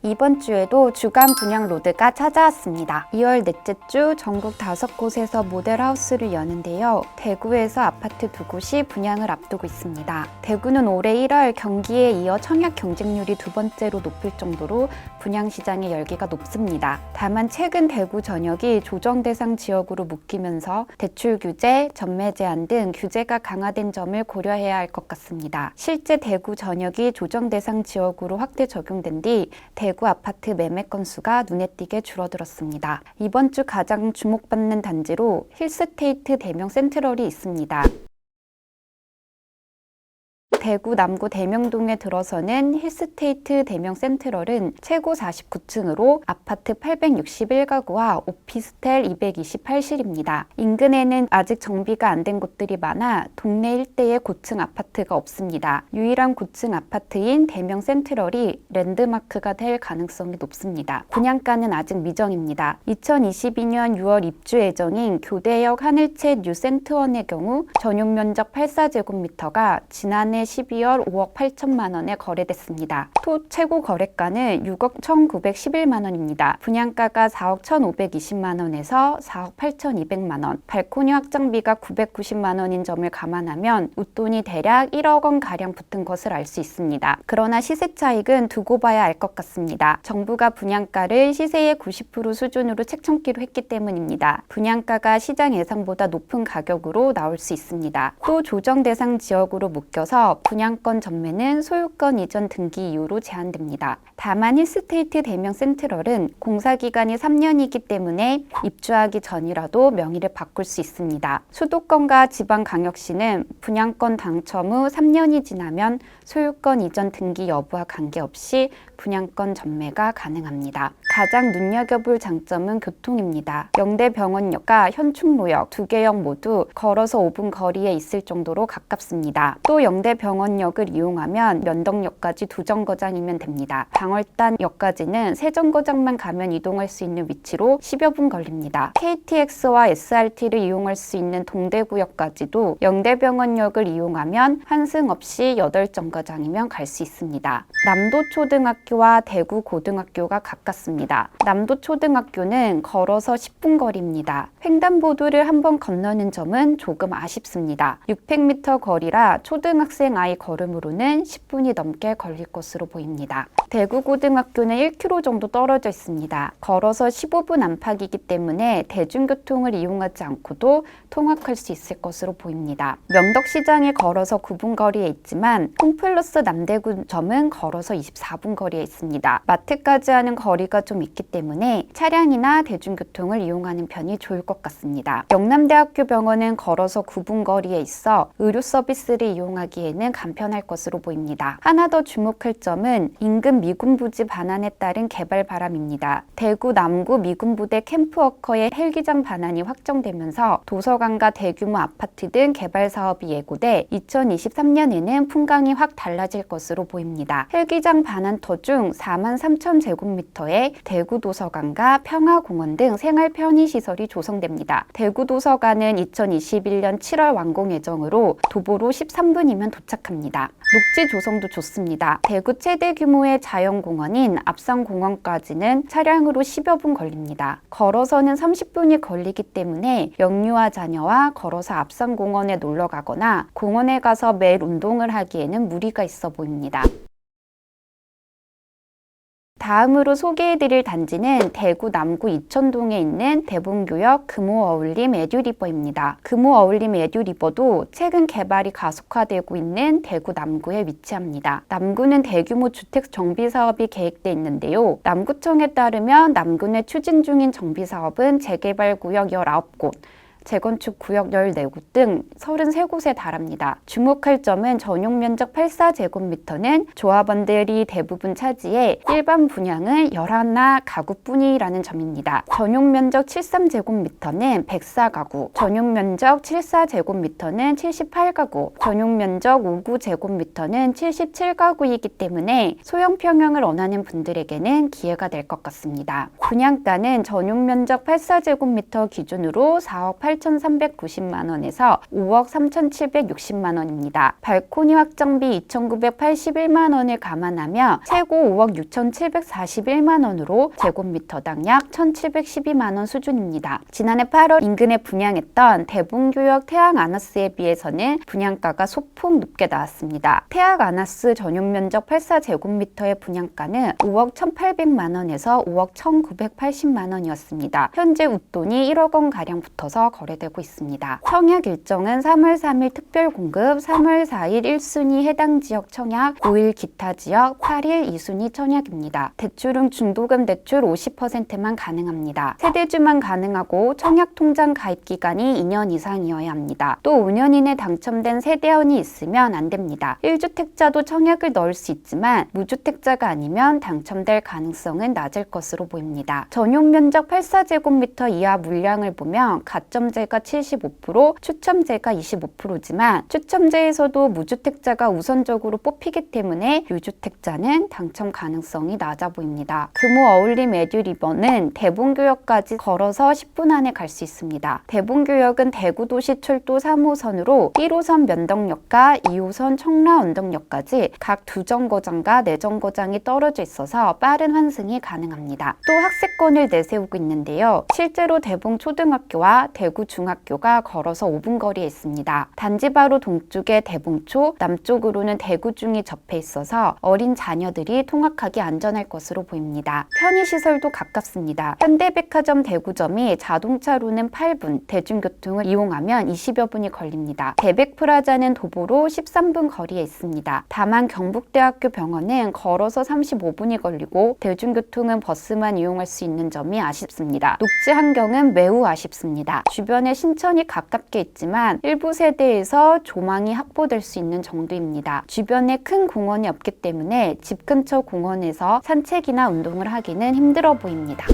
이번 주에도 주간 분양 로드가 찾아왔습니다. 2월 넷째 주 전국 5곳에서 모델하우스를 여는데요. 대구에서 아파트 2곳이 분양을 앞두고 있습니다. 대구는 올해 1월 경기에 이어 청약 경쟁률이 두 번째로 높을 정도로 분양시장의 열기가 높습니다. 다만 최근 대구 전역이 조정 대상 지역으로 묶이면서 대출 규제, 전매 제한 등 규제가 강화된 점을 고려해야 할 것 같습니다. 실제 대구 전역이 조정 대상 지역으로 확대 적용된 뒤 대구 아파트 매매 건수가 눈에 띄게 줄어들었습니다. 이번 주 가장 주목받는 단지로 힐스테이트 대명 센트럴이 있습니다. 대구 남구 대명동에 들어서는 힐스테이트 대명 센트럴은 최고 49층으로 아파트 861가구와 오피스텔 228실입니다. 인근에는 아직 정비가 안 된 곳들이 많아 동네 일대에 고층 아파트가 없습니다. 유일한 고층 아파트인 대명 센트럴이 랜드마크가 될 가능성이 높습니다. 분양가는 아직 미정입니다. 2022년 6월 입주 예정인 교대역 하늘채 뉴센트원의 경우 전용 면적 84제곱미터가 지난해 12월 5억 8천만 원에 거래됐습니다. 토 최고 거래가는 6억 1,911만 원입니다. 분양가가 4억 1,520만 원에서 4억 8,200만 원, 발코니 확장비가 990만 원인 점을 감안하면 웃돈이 대략 1억 원가량 붙은 것을 알 수 있습니다. 그러나 시세 차익은 두고 봐야 알 것 같습니다. 정부가 분양가를 시세의 90% 수준으로 책정키로 했기 때문입니다. 분양가가 시장 예상보다 높은 가격으로 나올 수 있습니다. 또 조정 대상 지역으로 묶여서 분양권 전매는 소유권 이전 등기 이후로 제한됩니다. 다만 힐스테이트 대명 센트럴은 공사기간이 3년이기 때문에 입주하기 전이라도 명의를 바꿀 수 있습니다. 수도권과 지방광역시는 분양권 당첨 후 3년이 지나면 소유권 이전 등기 여부와 관계없이 분양권 전매가 가능합니다. 가장 눈여겨볼 장점은 교통입니다. 영대병원역과 현충로역 두 개역 모두 걸어서 5분 거리에 있을 정도로 가깝습니다. 또 영대병원역을 이용하면 면덕역까지 2정거장이면 됩니다. 방월단역까지는 3정거장만 가면 이동할 수 있는 위치로 10여 분 걸립니다. KTX와 SRT를 이용할 수 있는 동대구역까지도 영대병원역을 이용하면 환승 없이 8정거장이면 갈 수 있습니다. 남도초등학교와 대구고등학교가 가깝습니다. 남도초등학교는 걸어서 10분 거리입니다. 횡단보도를 한번 건너는 점은 조금 아쉽습니다. 600m 거리라 초등학생 아이 걸음으로는 10분이 넘게 걸릴 것으로 보입니다. 대구고등학교는 1km 정도 떨어져 있습니다. 걸어서 15분 안팎이기 때문에 대중교통을 이용하지 않고도 통학할 수 있을 것으로 보입니다. 명덕시장에 걸어서 9분 거리에 있지만 홈플러스 남대구점은 걸어서 24분 거리에 있습니다. 마트까지 하는 거리가 좀 있기 때문에 차량이나 대중교통을 이용하는 편이 좋을 것 같습니다. 영남대학교 병원은 걸어서 9분 거리에 있어 의료 서비스를 이용하기에는 간편할 것으로 보입니다. 하나 더 주목할 점은 인근 미군부지 반환에 따른 개발 바람입니다. 대구 남구 미군부대 캠프워커의 헬기장 반환이 확정되면서 도서관과 대규모 아파트 등 개발 사업이 예고돼 2023년에는 풍광이 확 달라질 것으로 보입니다. 헬기장 반환터 중 43,000제곱미터의 대구도서관과 평화공원 등 생활 편의시설이 조성됩니다. 대구도서관은 2021년 7월 완공 예정으로 도보로 13분이면 도착합니다. 녹지 조성도 좋습니다. 대구 최대 규모의 자연공원인 압산공원까지는 차량으로 10여 분 걸립니다. 걸어서는 30분이 걸리기 때문에 영유아 자녀와 걸어서 압산공원에 놀러 가거나 공원에 가서 매일 운동을 하기에는 무리가 있어 보입니다. 다음으로 소개해드릴 단지는 대구 남구 이천동에 있는 대봉교역 금호어울림 에듀리버입니다. 금호어울림 에듀리버도 최근 개발이 가속화되고 있는 대구 남구에 위치합니다. 남구는 대규모 주택 정비 사업이 계획돼 있는데요. 남구청에 따르면 남구 내 추진 중인 정비 사업은 재개발 구역 19곳, 재건축 구역 14곳 등 33곳에 달합니다. 주목할 점은 전용 면적 84제곱미터는 조합원들이 대부분 차지해 일반 분양은 11가구뿐이라는 점입니다. 전용 면적 73제곱미터는 104가구, 전용 면적 74제곱미터는 78가구, 전용 면적 59제곱미터는 77가구이기 때문에 소형 평형을 원하는 분들에게는 기회가 될 것 같습니다. 분양가는 전용 면적 84제곱미터 기준으로 4억 8 8,390만 원에서 5억 3,760만 원입니다. 발코니 확정비 2,981만 원을 감안하며 최고 5억 6,741만 원으로 제곱미터당 약 1,712만 원 수준입니다. 지난해 8월 인근에 분양했던 대봉구역 태학 아나스에 비해서는 분양가가 소폭 높게 나왔습니다. 태학 아나스 전용 면적 84제곱미터의 분양가는 5억 1,800만 원에서 5억 1,980만 원이었습니다. 현재 웃돈이 1억 원가량 붙어서 거래되고 있습니다. 청약 일정은 3월 3일 특별 공급, 3월 4일 1순위 해당 지역 청약, 5일 기타 지역, 8일 2순위 청약입니다. 대출은 중도금 대출 50%만 가능합니다. 세대주만 가능하고 청약 통장 가입 기간이 2년 이상이어야 합니다. 또 5년 이내 당첨된 세대원이 있으면 안 됩니다. 1주택자도 청약을 넣을 수 있지만 무주택자가 아니면 당첨될 가능성은 낮을 것으로 보입니다. 전용 면적 84제곱미터 이하 물량을 보면 가점제가 75%, 추첨제가 25%지만 추첨제에서도 무주택자가 우선적으로 뽑히기 때문에 유주택자는 당첨 가능성이 낮아 보입니다. 금호 어울림 에듀리버는 대봉구역까지 걸어서 10분 안에 갈 수 있습니다. 대봉구역은 대구도시철도 3호선으로 1호선 면덕역과 2호선 청라 언덕역까지 각 2정거장과 4정거장이 떨어져 있어서 빠른 환승이 가능합니다. 또 학세권을 내세우고 있는데요. 실제로 대봉초등학교와 대구중학교가 걸어서 5분 거리에 있습니다. 단지 바로 동쪽에 대봉초, 남쪽으로는 대구중이 접해 있어서 어린 자녀들이 통학하기 안전할 것으로 보입니다. 편의시설도 가깝습니다. 현대백화점 대구점이 자동차로는 8분, 대중교통을 이용하면 20여 분이 걸립니다. 대백프라자는 도보로 13분 거리에 있습니다. 다만 경북대학교 병원은 걸어서 35분이 걸리고 대중교통은 버스만 이용할 수 있는 점이 아쉽습니다. 녹지 환경은 매우 아쉽습니다. 주변에 신천이 가깝게 있지만 일부 세대에서 조망이 확보될 수 있는 정도입니다. 주변에 큰 공원이 없기 때문에 집 근처 공원에서 산책이나 운동을 하기는 힘들어 보입니다.